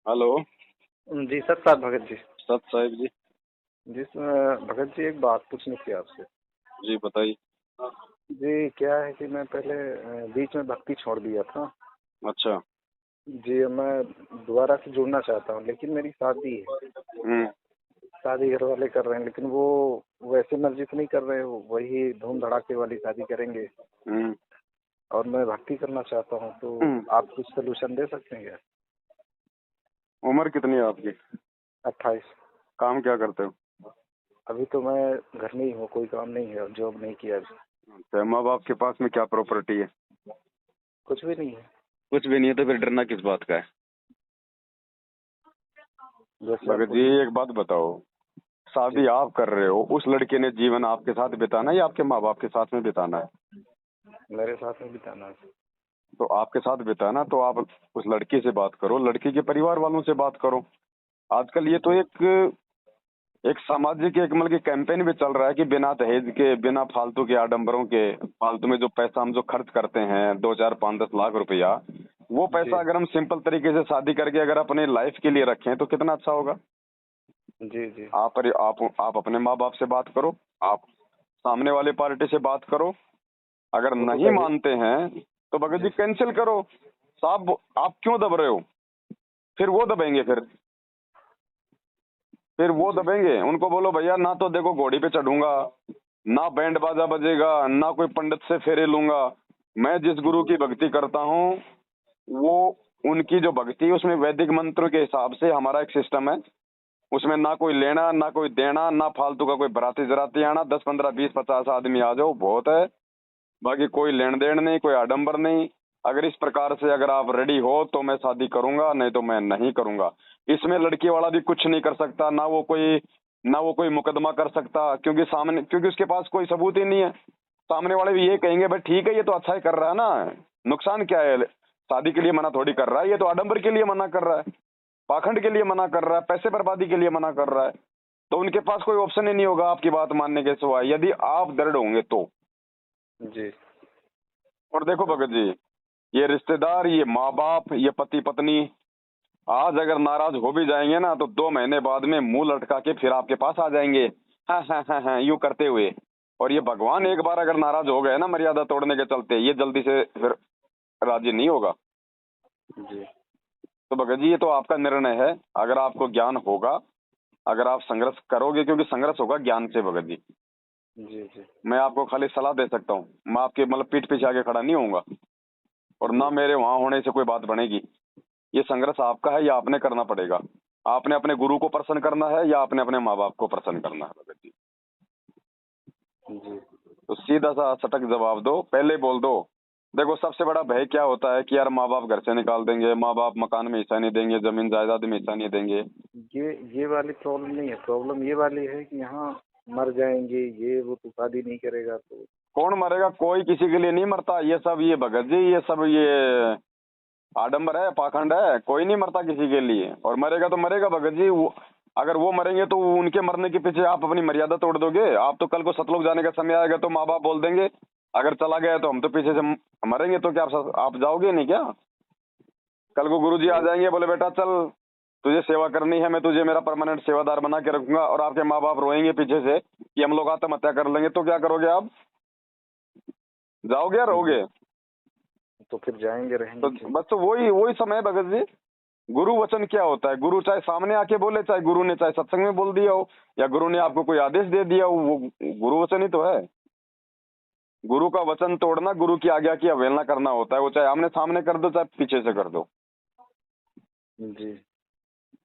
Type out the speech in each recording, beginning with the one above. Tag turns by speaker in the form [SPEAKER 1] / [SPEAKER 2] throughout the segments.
[SPEAKER 1] Hello.
[SPEAKER 2] जी सत साहब भगत जी।
[SPEAKER 1] सत साहिब जी।
[SPEAKER 2] जी भगत जी, एक बात पूछनी थी आपसे।
[SPEAKER 1] जी बताइए।
[SPEAKER 2] जी क्या है कि मैं पहले बीच में भक्ति छोड़ दिया था।
[SPEAKER 1] अच्छा।
[SPEAKER 2] जी मैं दोबारा से जुड़ना चाहता हूँ, लेकिन मेरी शादी है।
[SPEAKER 1] हम्म।
[SPEAKER 2] शादी घर वाले कर रहे हैं, लेकिन वो वैसे मर्जी से नहीं कर रहे, वो वही धूम धड़ाके वाली शादी करेंगे।
[SPEAKER 1] हम्म।
[SPEAKER 2] और मैं भक्ति करना चाहता हूँ, तो
[SPEAKER 1] हम्म।
[SPEAKER 2] आप कुछ सोल्यूशन दे सकते हैं क्या?
[SPEAKER 1] उम्र कितनी है आपकी?
[SPEAKER 2] 28।
[SPEAKER 1] काम क्या करते हो?
[SPEAKER 2] अभी तो मैं घर में ही हूँ, कोई काम नहीं है और जॉब नहीं किया अभी।
[SPEAKER 1] अच्छा, माँ बाप के पास में क्या प्रॉपर्टी है?
[SPEAKER 2] कुछ भी नहीं है।
[SPEAKER 1] कुछ भी नहीं है तो फिर डरना किस बात का है?
[SPEAKER 2] जैसे आप
[SPEAKER 1] भगत जी
[SPEAKER 2] बोलिए।
[SPEAKER 1] एक बात बताओ, शादी
[SPEAKER 2] जी
[SPEAKER 1] आप कर रहे हो, उस लड़के ने जीवन आपके साथ बिताना है या आपके माँ बाप के साथ में बिताना है?
[SPEAKER 2] मेरे साथ में बिताना है।
[SPEAKER 1] तो आपके साथ बिताना तो आप उस लड़की से बात करो, लड़की के परिवार वालों से बात करो। आजकल ये तो
[SPEAKER 2] जी
[SPEAKER 1] एक एक सामाजिक एक मतलब की कैंपेन भी चल रहा है कि बिना दहेज के, बिना फालतू के आडंबरों के, फालतू में जो पैसा हम जो खर्च करते हैं 2, 4, 5, 10 लाख रुपया, वो
[SPEAKER 2] जी
[SPEAKER 1] पैसा अगर हम सिंपल तरीके से शादी करके अगर अपने लाइफ के लिए रखें तो कितना अच्छा होगा।
[SPEAKER 2] जी जी
[SPEAKER 1] आप अपने माँ बाप से बात करो, आप सामने वाले पार्टी से बात करो। अगर
[SPEAKER 2] वो तो
[SPEAKER 1] नहीं
[SPEAKER 2] दहेज।
[SPEAKER 1] मानते हैं तो भगत जी
[SPEAKER 2] जी
[SPEAKER 1] कैंसिल करो। साहब आप क्यों दब रहे हो? फिर वो दबेंगे, फिर वो
[SPEAKER 2] जी
[SPEAKER 1] दबेंगे। उनको बोलो भैया ना तो देखो घोड़ी पे चढ़ूंगा, ना बैंड बाजा बजेगा, ना कोई पंडित से फेरे लूंगा। मैं जिस गुरु
[SPEAKER 2] जी
[SPEAKER 1] की भक्ति करता हूँ वो उनकी जो भक्ति है उसमें वैदिक मंत्रों के हिसाब से हमारा एक सिस्टम है। उसमें ना कोई लेना ना कोई देना, ना फालतू का कोई बराती जराती आना। 10, 15, 20, 50 आदमी आ जाओ बहुत है, बाकी कोई लेन देन नहीं, कोई आडंबर नहीं। अगर इस प्रकार से अगर आप रेडी हो तो मैं शादी करूंगा, नहीं तो मैं नहीं करूंगा। इसमें लड़की वाला भी कुछ नहीं कर सकता, ना वो कोई मुकदमा कर सकता, क्योंकि उसके पास कोई सबूत ही नहीं है। सामने वाले भी ये कहेंगे भाई ठीक है ये तो अच्छा ही कर रहा है ना, नुकसान क्या है? शादी के लिए मना थोड़ी कर रहा है, ये तो आडंबर के लिए मना कर रहा है, पाखंड के लिए मना कर रहा है, पैसे बर्बादी के लिए मना कर रहा है। तो उनके पास कोई ऑप्शन ही नहीं होगा आपकी बात मानने के सिवाय, यदि आप दृढ़ होंगे तो।
[SPEAKER 2] जी
[SPEAKER 1] और देखो भगत जी, ये रिश्तेदार, ये माँ बाप, ये पति पत्नी आज अगर नाराज हो भी जाएंगे ना तो 2 महीने बाद में मुंह लटका के फिर आपके पास आ जाएंगे, हाँ यूं करते हुए। और ये भगवान एक बार अगर नाराज हो गए ना मर्यादा तोड़ने के चलते, ये जल्दी से फिर राजी नहीं होगा।
[SPEAKER 2] जी
[SPEAKER 1] तो भगत जी ये तो आपका निर्णय है, अगर आपको ज्ञान होगा, अगर आप संघर्ष करोगे, क्योंकि संघर्ष होगा ज्ञान से भगत जी।
[SPEAKER 2] जी जी
[SPEAKER 1] मैं आपको खाली सलाह दे सकता हूँ, मैं आपके मतलब पीठ पीछे आके खड़ा नहीं होऊंगा और ना
[SPEAKER 2] जी
[SPEAKER 1] मेरे वहां होने से कोई बात बनेगी। ये संघर्ष आपका है, या आपने करना पड़ेगा। आपने अपने गुरु को प्रसन्न करना है या आपने अपने माँ बाप को प्रसन्न करना है भगत जी।
[SPEAKER 2] जी
[SPEAKER 1] तो सीधा सा सटक जवाब दो, पहले बोल दो। देखो सबसे बड़ा भय क्या होता है कि यार माँ बाप घर से निकाल देंगे, माँ बाप मकान में हिस्सा नहीं देंगे, जमीन जायदाद में हिस्सा नहीं देंगे।
[SPEAKER 2] ये वाली प्रॉब्लम नहीं है। प्रॉब्लम ये वाली है कि यहाँ मर जाएंगे, ये वो तो शादी नहीं करेगा तो।
[SPEAKER 1] कौन मरेगा? कोई किसी के लिए नहीं मरता। ये सब ये भगत जी, ये सब ये आडंबर है, पाखंड है। कोई नहीं मरता किसी के लिए, और मरेगा तो मरेगा भगत जी। अगर वो मरेंगे तो उनके मरने के पीछे आप अपनी मर्यादा तोड़ दोगे। आप तो कल को सतलोक जाने का समय आएगा तो माँ बाप बोल देंगे अगर चला गया तो हम तो पीछे से मरेंगे, तो क्या आप जाओगे नहीं क्या? कल को गुरुजी आ
[SPEAKER 2] वो
[SPEAKER 1] जाएंगे, बोले बेटा चल तुझे सेवा करनी है, मैं तुझे मेरा परमानेंट सेवादार बना के रखूंगा, और आपके माँ बाप रोएंगे पीछे से कि हम लोग आत्महत्या कर लेंगे, तो क्या करोगे आप? जाओगे या
[SPEAKER 2] जी,
[SPEAKER 1] रहोगे?
[SPEAKER 2] तो फिर जाएंगे,
[SPEAKER 1] तो
[SPEAKER 2] रहेंगे क्यों?
[SPEAKER 1] बस तो वही वही समय है भगत जी। गुरु वचन क्या होता है? गुरु चाहे सामने आके बोले, चाहे गुरु ने चाहे सत्संग में बोल दिया हो, या गुरु ने आपको कोई आदेश दे दिया हो, वो गुरु वचन ही तो है। गुरु का वचन तोड़ना, गुरु की आज्ञा की अवहेलना करना होता है। वो चाहे आमने सामने कर दो चाहे पीछे से कर दो।
[SPEAKER 2] जी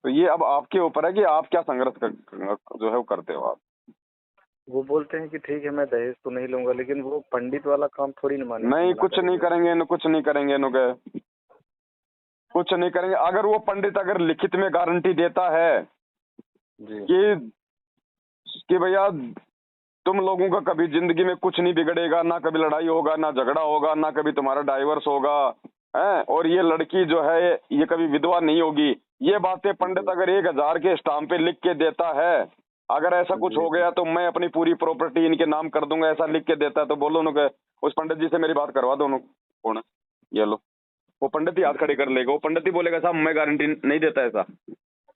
[SPEAKER 1] तो ये अब आपके ऊपर है कि आप क्या संघर्ष जो है वो करते हो आप।
[SPEAKER 2] वो बोलते हैं कि ठीक है मैं दहेज तो नहीं लूंगा, लेकिन वो पंडित वाला काम थोड़ी न
[SPEAKER 1] नहीं
[SPEAKER 2] मना
[SPEAKER 1] कुछ नहीं
[SPEAKER 2] करेंगे।
[SPEAKER 1] करेंगे न, कुछ नहीं करेंगे न, कुछ नहीं करेंगे। अगर वो पंडित अगर लिखित में गारंटी देता है
[SPEAKER 2] जी
[SPEAKER 1] कि भैया तुम लोगों का कभी जिंदगी में कुछ नहीं बिगड़ेगा, ना कभी लड़ाई होगा, ना झगड़ा होगा, ना कभी तुम्हारा डाइवर्स होगा, है, और ये लड़की जो है ये कभी विधवा नहीं होगी, ये बातें पंडित
[SPEAKER 2] जी
[SPEAKER 1] अगर 1,000 के स्टाम्प पे लिख के देता है, अगर ऐसा कुछ
[SPEAKER 2] जी
[SPEAKER 1] हो गया तो मैं अपनी पूरी प्रॉपर्टी इनके नाम कर दूंगा, ऐसा लिख के देता है, तो बोलो उनको उस पंडित जी से मेरी बात करवा दो। कौन है? ये लो, वो पंडित ही हाथ खड़े कर लेगा। वो पंडित ही बोलेगा साहब मैं गारंटी नहीं देता ऐसा।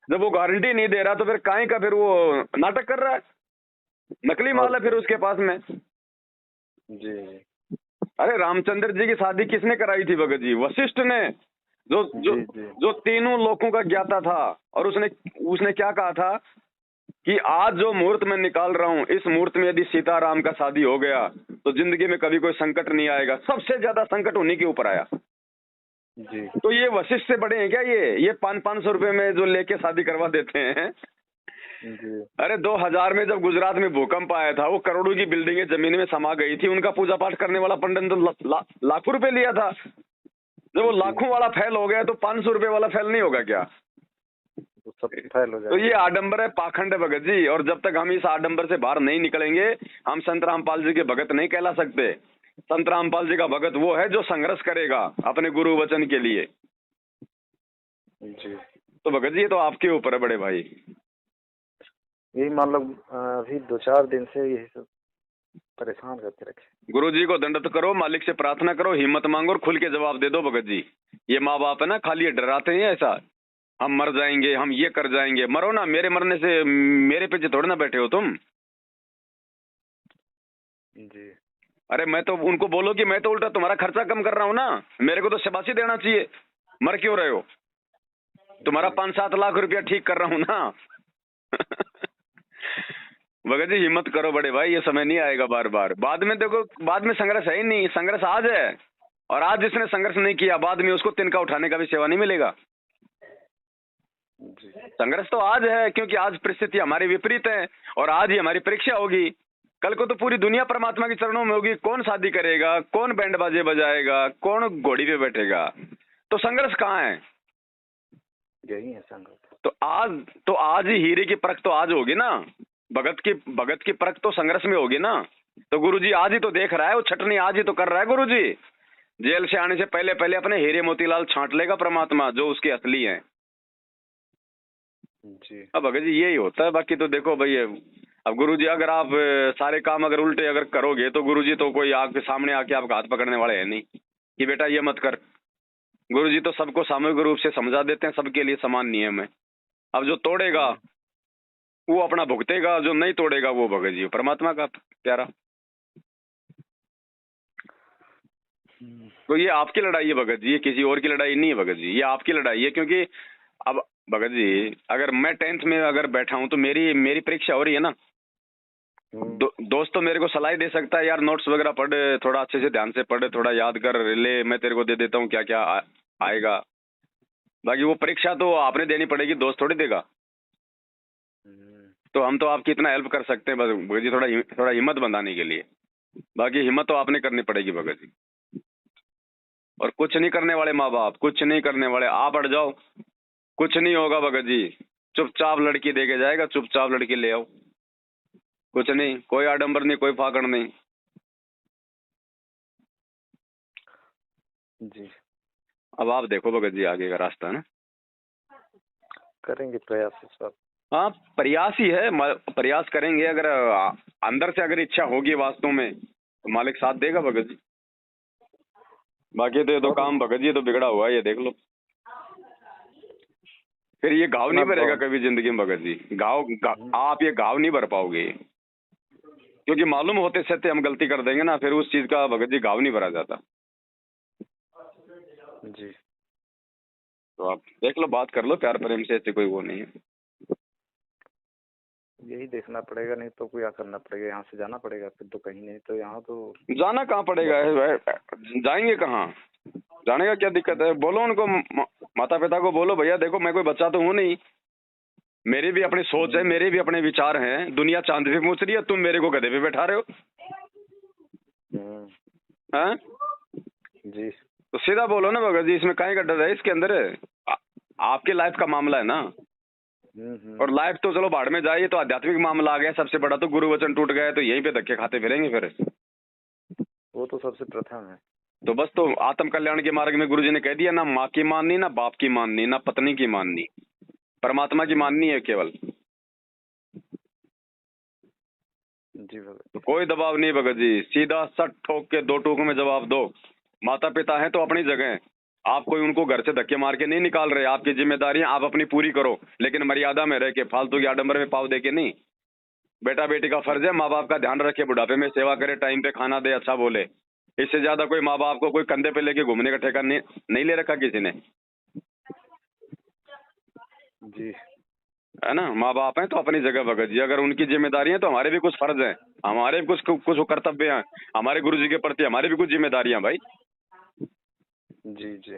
[SPEAKER 1] जब वो गारंटी नहीं दे रहा तो फिर काहे का फिर वो नाटक कर रहा है, नकली माल है फिर उसके पास में।
[SPEAKER 2] जी
[SPEAKER 1] अरे रामचंद्र जी की शादी किसने कराई थी भगत जी? वशिष्ठ ने, जो जो
[SPEAKER 2] जी जी
[SPEAKER 1] जो तीनों लोगों का ज्ञाता था। और उसने क्या कहा था कि आज जो मुहूर्त मैं निकाल रहा हूं, इस मुहूर्त में यदि सीताराम का शादी हो गया तो जिंदगी में कभी कोई संकट नहीं आएगा। सबसे ज्यादा संकट उन्हीं के ऊपर आया।
[SPEAKER 2] जी
[SPEAKER 1] तो ये वशिष्ठ से बड़े हैं क्या? ये 500 रुपए में जो लेके शादी करवा देते हैं।
[SPEAKER 2] जी
[SPEAKER 1] अरे 2000 में जब गुजरात में भूकंप आया था, वो करोड़ों की बिल्डिंगें जमीन में समा गई थी, उनका पूजा पाठ करने वाला पंडित ने तो लाखों रुपए लिया था। जब वो लाखों वाला फैल हो गया तो 500 रुपए वाला फैल नहीं होगा क्या?
[SPEAKER 2] तो सब फैल हो
[SPEAKER 1] तो
[SPEAKER 2] जाएगा।
[SPEAKER 1] ये आडंबर है, पाखंड है भगत जी। और जब तक हम इस आडंबर से बाहर नहीं निकलेंगे, हम संत रामपाल जी के भगत नहीं कहला सकते। संत रामपाल जी का भगत वो है जो संघर्ष करेगा अपने गुरु वचन के लिए।
[SPEAKER 2] जी
[SPEAKER 1] तो भगत जी ये तो आपके ऊपर है बड़े भाई।
[SPEAKER 2] यही मान लो अभी 2-4 दिन से यही सब परेशान करके रखे।
[SPEAKER 1] गुरु जी को दंडत करो, मालिक से प्रार्थना करो, हिम्मत मांगो और खुल के जवाब दे दो भगत जी। ये माँ बाप है ना, खाली ये डराते हैं ऐसा, हम मर जाएंगे, हम ये कर जाएंगे। मरो ना, मेरे मरने से मेरे पीछे थोड़ी ना बैठे हो तुम।
[SPEAKER 2] जी
[SPEAKER 1] अरे मैं तो उनको बोलो कि मैं तो उल्टा तुम्हारा खर्चा कम कर रहा हूँ ना, मेरे को तो शाबाशी देना चाहिए। मर क्यों रहे हो? तुम्हारा 5-7 लाख रुपया ठीक कर रहा हूँ ना। भगत जी हिम्मत करो बड़े भाई, ये समय नहीं आएगा बार बार। बाद में देखो, बाद में संघर्ष है ही नहीं, संघर्ष आज है। और आज जिसने संघर्ष नहीं किया, बाद में उसको तिनका उठाने का भी सेवा नहीं मिलेगा।
[SPEAKER 2] जी
[SPEAKER 1] संघर्ष तो आज है, क्योंकि आज परिस्थिति हमारी विपरीत है और आज ही हमारी परीक्षा होगी। कल को तो पूरी दुनिया परमात्मा के चरणों में होगी। कौन शादी करेगा, कौन बैंड बाजे बजाएगा, कौन घोड़ी पे बैठेगा? तो संघर्ष कहाँ है?
[SPEAKER 2] यही है संघर्ष।
[SPEAKER 1] तो आज ही हीरे की परख तो आज होगी ना। भगत की परख तो संघर्ष में होगी ना। तो गुरुजी आज ही तो देख रहा है, वो छटनी आज ही तो कर रहा है। गुरुजी जेल से आने से पहले पहले अपने हीरे मोतीलाल छांट लेगा परमात्मा, जो उसके असली हैं।
[SPEAKER 2] जी
[SPEAKER 1] अब भगत जी यही होता है। बाकी तो देखो भाई, अब गुरुजी अगर आप सारे काम अगर उल्टे अगर करोगे तो गुरुजी तो कोई आपके सामने आके आपका हाथ पकड़ने वाले है नहीं कि बेटा ये मत कर। गुरुजी तो सबको सामूहिक रूप से समझा देते हैं, सबके लिए समान नियम है। अब जो तोड़ेगा वो अपना भुगतेगा, जो नहीं तोड़ेगा वो भगत जी परमात्मा का प्यारा। तो ये आपकी लड़ाई है भगत जी, ये किसी और की लड़ाई नहीं है भगत जी, ये आपकी लड़ाई है। क्योंकि अब भगत जी अगर मैं 10th में अगर बैठा हूँ तो मेरी परीक्षा हो रही है ना। दोस्त तो मेरे को सलाह दे सकता है, यार नोट्स वगैरह पढ़, थोड़ा अच्छे से ध्यान से पढ़, थोड़ा याद कर ले, मैं तेरे को दे देता हूँ क्या क्या आएगा। बाकी वो परीक्षा तो आपने देनी पड़ेगी, दोस्त थोड़ी देगा। तो हम तो आपकी इतना हेल्प कर सकते हैं बस भगत जी, थोड़ा हिम्मत बंधाने के लिए। बाकी हिम्मत तो आपने करनी पड़ेगी भगत जी। और कुछ नहीं करने वाले माँ बाप, कुछ नहीं करने वाले, आप अड़ जाओ, कुछ नहीं होगा भगत जी। चुपचाप लड़की दे के जाएगा, चुपचाप लड़की ले आओ, कुछ नहीं, कोई आडंबर नहीं, कोई फाकड़ नहीं।
[SPEAKER 2] जी
[SPEAKER 1] अब आप देखो भगत जी आगे का रास्ता ना,
[SPEAKER 2] करेंगे प्रयास इस बार।
[SPEAKER 1] हाँ प्रयास ही है, प्रयास करेंगे। अगर अंदर से अगर इच्छा होगी वास्तव में तो मालिक साथ देगा भगत जी। बाकी तो ये तो काम भगत जी तो बिगड़ा हुआ है, ये देख लो। फिर ये घाव नहीं भरेगा कभी जिंदगी में भगत जी। आप ये घाव नहीं भर पाओगे, क्योंकि मालूम होते सत्य हम गलती कर देंगे ना, फिर उस चीज का भगत जी घाव नहीं भरा जाता।
[SPEAKER 2] जी
[SPEAKER 1] तो आप देख लो, बात कर लो प्यार प्रेम से, ऐसे कोई वो नहीं है।
[SPEAKER 2] यही देखना पड़ेगा, नहीं तो क्या करना पड़ेगा, यहाँ से जाना पड़ेगा फिर तो कहीं, नहीं तो यहाँ तो
[SPEAKER 1] जाना कहाँ पड़ेगा, जाएंगे कहाँ, जाने का क्या दिक्कत है? बोलो उनको, माता पिता को बोलो, भैया देखो मैं कोई बच्चा तो हूँ नहीं, मेरी भी अपनी सोच है, मेरे भी अपने विचार हैं। दुनिया चांद पे पहुंच रही है, तुम मेरे को गधे पे बैठा रहे हो। हैं?
[SPEAKER 2] जी
[SPEAKER 1] तो सीधा बोलो ना भगत जी, इसमें काहे का डर है? इसके अंदर आपके लाइफ का मामला है ना। और लाइफ तो चलो भाड़ में जाए, तो आध्यात्मिक मामला आ गया सबसे बड़ा। तो गुरु वचन टूट गया तो यहीं पे धक्के खाते फिरेंगे फिर।
[SPEAKER 2] वो तो सबसे प्रथम है।
[SPEAKER 1] तो बस, तो आत्म कल्याण के मार्ग में गुरुजी ने कह दिया, ना माँ की माननी, ना बाप की माननी, ना पत्नी की माननी, परमात्मा की माननी है केवल।
[SPEAKER 2] जी भगत।
[SPEAKER 1] तो कोई दबाव नहीं भगत जी, सीधा सट ठोक के 2 टूक में जवाब दो। माता पिता है तो अपनी जगह, आप कोई उनको घर से धक्के मार के नहीं निकाल रहे, आपकी जिम्मेदारियां आप अपनी पूरी करो, लेकिन मर्यादा में रह के, फालतू की आडंबर में पाव दे के नहीं। बेटा बेटी का फर्ज है माँ बाप का ध्यान रखे, बुढ़ापे में सेवा करे, टाइम पे खाना दे, अच्छा बोले। इससे ज्यादा कोई माँ बाप को कोई कंधे पे लेके घूमने का ठेका नहीं ले रखा किसी ने,
[SPEAKER 2] जी।
[SPEAKER 1] है ना। माँ बाप हैं तो अपनी जगह भगत जी, अगर उनकी जिम्मेदारी है तो हमारे भी कुछ फर्ज हैं, हमारे भी कुछ कर्तव्य हैं, हमारे गुरु जी के प्रति हमारी भी कुछ जिम्मेदारियां भाई।
[SPEAKER 2] जी जी।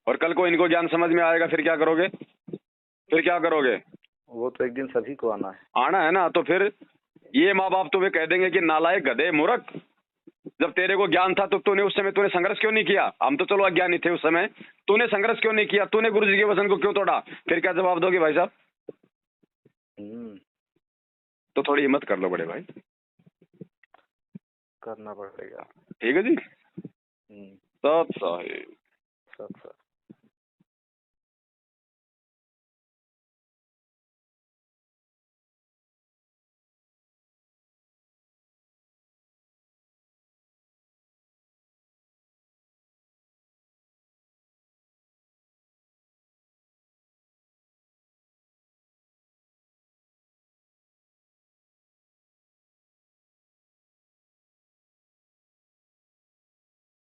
[SPEAKER 1] और कल को इनको ज्ञान समझ में आएगा, फिर क्या करोगे? फिर क्या करोगे?
[SPEAKER 2] वो तो एक दिन सभी को आना है।
[SPEAKER 1] आना है ना, तो फिर ये माँ बाप तुम्हें कह देंगे कि नालायक, गधे, मूर्ख, जब तेरे को ज्ञान था तो तूने उस समय तूने संघर्ष क्यों नहीं किया? हम तो चलो अज्ञानी थे उस समय, तूने संघर्ष क्यों नहीं किया? तूने गुरु जी के वचन को क्यों तोड़ा? फिर क्या जवाब दोगे भाई साहब? तो थोड़ी हिम्मत कर लो बड़े भाई,
[SPEAKER 2] करना पड़ेगा।
[SPEAKER 1] ठीक है जी।
[SPEAKER 2] हम्म।
[SPEAKER 1] सब सही।
[SPEAKER 2] सब